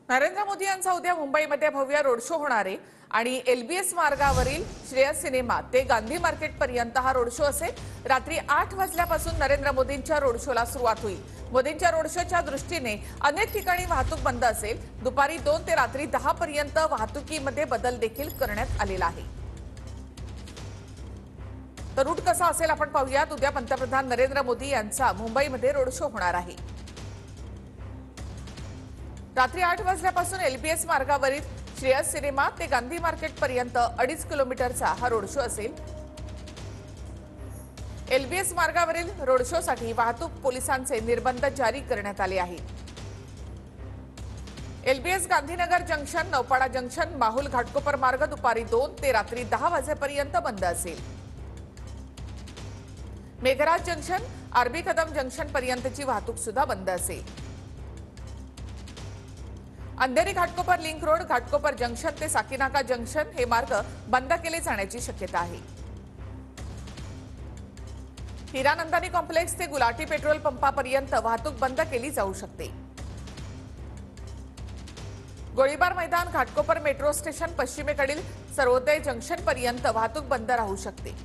नरेंद्र मोदी यांचा उद्या मुंबईमध्ये भव्य रोड शो होणार आहे आणि एलबीएस मार्गावरील श्रेयस सिनेमा ते गांधी मार्केट पर्यंत हा रोड शो असेल। रात्री 8 वाजल्यापासून नरेंद्र मोदींच्या रोड शोला सुरुवात होईल। मोदींच्या रोड शोच्या दृष्टीने अनेक ठिकाणी वाहतूक बंद असेल। दुपारी 2 ते रात्री 10 पर्यंत वाहतुकीमध्ये बदल देखील करण्यात आलेला आहे। तर रूट कसा असेल आपण पाहूयात। उद्या पंतप्रधान नरेंद्र मोदी यांचा मुंबईमध्ये रोड शो होणार आहे। रात्री 8 वाजल्यापासून एलबीएस मार्गावरील श्रेयस सिनेमा ते गांधी मार्केट पर्यंत 2.5 किलोमीटरचा हा रोड शो असेल। एलबीएस मार्गावरील रोड शो साठी वाहतूक पोलिसांचे निर्बंध जारी करण्यात आले आहेत। LBS Gandhinagar junction, Naupada junction, Mahul Ghatkopar मार्ग दुपारी 2 ते रात्री 10 वाजेपर्यंत बंद असेल। Meghraj junction, RB Kadam junction पर्यंतची वाहतूक सुद्धा बंद असेल। Andheri Ghatkopar link road, Ghatkopar junction ते साकीनाका जंक्शन हे मार्ग बंद केले जाण्याची शक्यता आहे। हिरानंदानी कॉम्प्लेक्स ते गुलाटी पेट्रोल पंपापर्यंत वाहतूक बंद केली जाऊ शकते। गोळीबार मैदान, घाटकोपर मेट्रो स्टेशन पश्चिमेकडील सर्वोदय जंक्शन पर्यंत वाहतूक बंद राहू शकते।